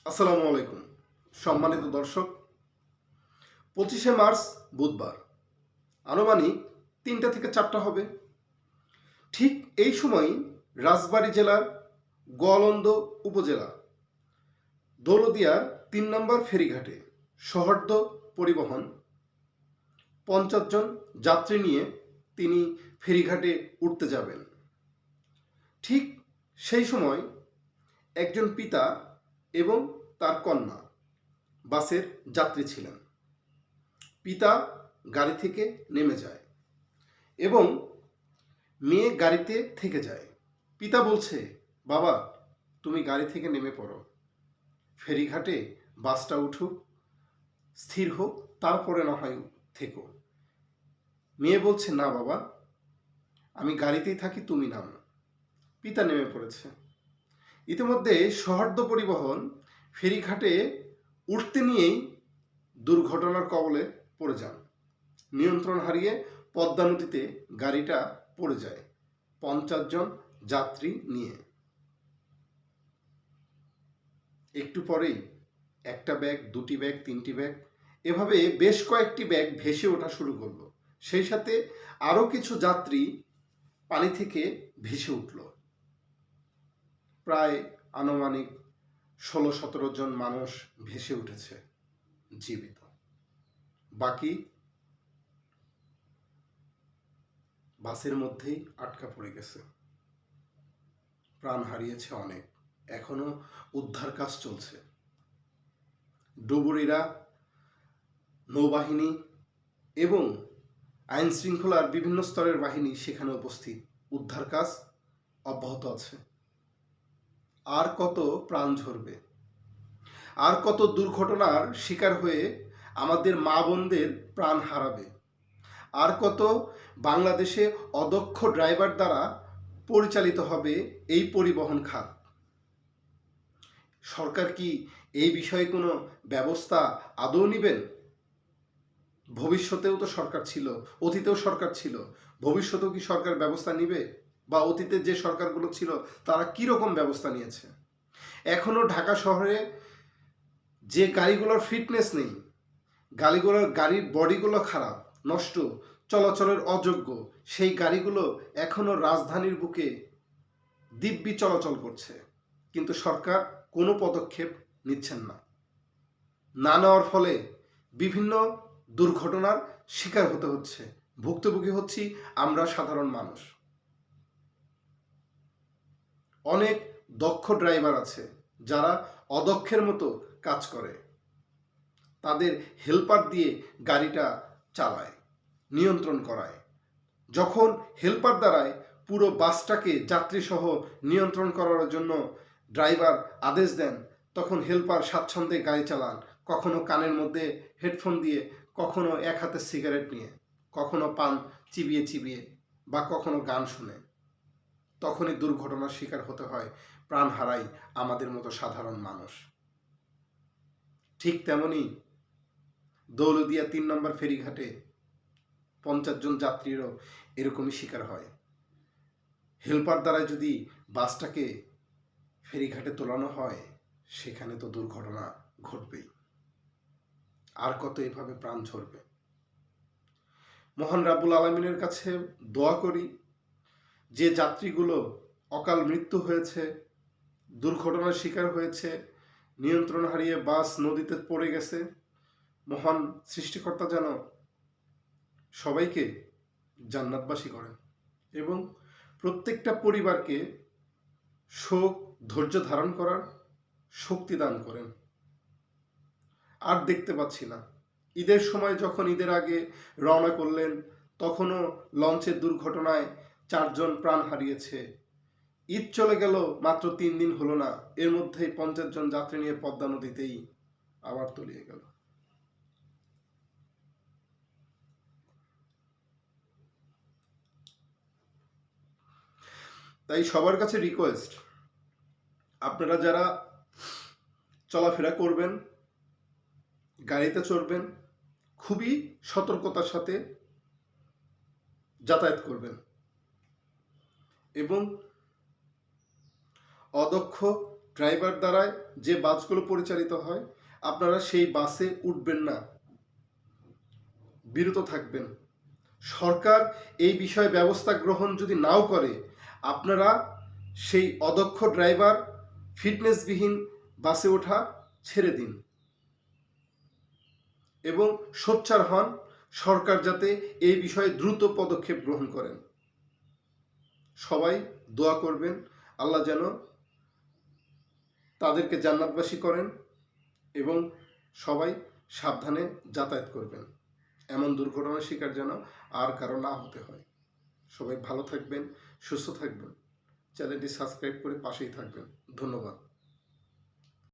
আসসালামু আলাইকুম সম্মানিত দর্শক। 25শে মার্চ বুধবার আনুমানিক 3টা থেকে 4টা হবে। ঠিক এই সময় রাজবাড়ী জেলার গোয়ালন্দ উপজেলা দৌলদিয়ার 3 নম্বর ফেরিঘাটে সহস্র পরিবহন 50 জন যাত্রী নিয়ে তিনি ফেরিঘাটে উঠতে যাবেন। ঠিক সেই সময় একজন পিতা এবং তার কন্যা বাসের যাত্রী ছিলেন। পিতা গাড়ি থেকে নেমে যায় এবং মেয়ে গাড়িতে থেকে যায়। পিতা বলছে, বাবা তুমি গাড়ি থেকে নেমে পড়ো, ফেরিঘাটে বাসটা উঠুক, স্থির হোক, তারপরে না হয় থেকো। মেয়ে বলছে, না বাবা আমি গাড়িতেই থাকি, তুমি নামো। পিতা নেমে পড়েছে। ইতিমধ্যে সহস্র পরিবহন ফেরিঘাটে উঠতে নিয়েই দুর্ঘটনার কবলে পড়ে যান। নিয়ন্ত্রণ হারিয়ে পদ্মা নদীতে গাড়িটা পড়ে যায় 50 জন যাত্রী নিয়ে। একটু পরেই একটা ব্যাগ, দুটি ব্যাগ, তিনটি ব্যাগ, এভাবে বেশ কয়েকটি ব্যাগ ভেসে ওঠা শুরু করলো। সেই সাথে আরও কিছু যাত্রী পানি থেকে ভেসে উঠল। প্রায় আনুমানিক 16-17 জন মানুষ ভেসে উঠেছে জীবিত। বাকি বাসের মধ্যেই আটকা পড়ে গেছে, প্রাণ হারিয়েছে অনেক। এখনো উদ্ধার কাজ চলছে। ডুবুরিরা, নৌবাহিনী এবং আইন শৃঙ্খলার বিভিন্ন স্তরের বাহিনী সেখানে উপস্থিত। উদ্ধার কাজ অব্যাহত আছে। আর কত প্রাণ ঝরবে, আর কত দুর্ঘটনার শিকার হয়ে আমাদের মা বোনদের প্রাণ হারাবে, আর কত বাংলাদেশে অদক্ষ ড্রাইভার দ্বারা পরিচালিত হবে এই পরিবহন খাত। সরকার কি এই বিষয়ে কোনো ব্যবস্থা আদৌ নেবেন? ভবিষ্যতেও তো সরকার ছিল, অতীতেও সরকার ছিল, ভবিষ্যতেও কি সরকার ব্যবস্থা নিবে? বা অতীতের যে সরকারগুলো ছিল তারা কীরকম ব্যবস্থা নিয়েছে? এখনও ঢাকা শহরে যে গাড়িগুলোর ফিটনেস নেই, গাড়ির বডিগুলো খারাপ, নষ্ট, চলাচলের অযোগ্য, সেই গাড়িগুলো এখনও রাজধানীর বুকে দিব্যি চলাচল করছে, কিন্তু সরকার কোনো পদক্ষেপ নিচ্ছেন না। না নেওয়ার ফলে বিভিন্ন দুর্ঘটনার শিকার হতে হচ্ছে, ভুক্তভোগী হচ্ছি আমরা সাধারণ মানুষ। অনেক দক্ষ ড্রাইভার আছে যারা অদক্ষের মতো কাজ করে, তাদের হেল্পার দিয়ে গাড়িটা চালায়, নিয়ন্ত্রণ করায়। যখন হেল্পার দ্বারায় পুরো বাসটাকে যাত্রীসহ নিয়ন্ত্রণ করার জন্য ড্রাইভার আদেশ দেন, তখন হেল্পার স্বাচ্ছন্দ্যে গাড়ি চালান, কখনো কানের মধ্যে হেডফোন দিয়ে, কখনো এক হাতে সিগারেট নিয়ে, কখনো পান চিবিয়ে চিবিয়ে, বা কখনো গান শুনে। তখনই দুর্ঘটনার শিকার হতে হয়, প্রাণ হারাই আমাদের মতো সাধারণ মানুষ। ঠিক তেমনি দৌলদিয়া 3 নম্বর ফেরিঘাটে 50 জন যাত্রীরও এরকমই শিকার হয়। হেল্পার দ্বারা যদি বাসটাকে ফেরিঘাটে তোলানো হয়, সেখানে তো দুর্ঘটনা ঘটবেই। আর কত এভাবে প্রাণ ঝরবে? মহান রাব্বুল আলামিনের কাছে দোয়া করি, যে যাত্রীগুলো অকাল মৃত্যু হয়েছে, দুর্ঘটনার শিকার হয়েছে, নিয়ন্ত্রণ হারিয়ে বাস নদীতে পড়ে গেছে, মহান সৃষ্টিকর্তা যেন সবাইকে জান্নাতবাসী করেন এবং প্রত্যেকটা পরিবারকে শোক ধৈর্য ধারণ করার শক্তি দান করেন। আর দেখতে পাচ্ছি না। ঈদের সময় যখন ঈদের আগে রওনা করলেন, তখনও লঞ্চের দুর্ঘটনায় 4 জন প্রাণ হারিয়েছে। ঈদ চলে গেল, মাত্র 3 দিন হলো না, এর মধ্যেই 50 জন যাত্রী নিয়ে পদ্মা নদীতেই আবার তলিয়ে গেল। তাই সবার কাছে রিকোয়েস্ট, আপনারা যারা চলাফেরা করবেন, গাড়িতে চড়বেন, খুবই সতর্কতার সাথে যাতায়াত করবেন এবং অদক্ষ ড্রাইভার দ্বারায় যে বাসগুলো পরিচালিত হয় আপনারা সেই বাসে উঠবেন না, বিরত থাকবেন। সরকার এই বিষয়ে ব্যবস্থা গ্রহণ যদি নাও করে, আপনারা সেই অদক্ষ ড্রাইভার ফিটনেসবিহীন বাসে ওঠা ছেড়ে দিন এবং সোচ্চার হন। সরকার যাতে এই বিষয়ে দ্রুত পদক্ষেপ গ্রহণ করেন। সবাই দোয়া করবেন আল্লাহ যেন তাদেরকে জান্নাতবাসী করেন এবং সবাই সাবধানে যাতায়াত করবেন। এমন দুর্ঘটনার শিকার যেন আর কারো না হতে হয়। সবাই ভালো থাকবেন, সুস্থ থাকবেন। চ্যানেলটি সাবস্ক্রাইব করে পাশেই থাকবেন। ধন্যবাদ।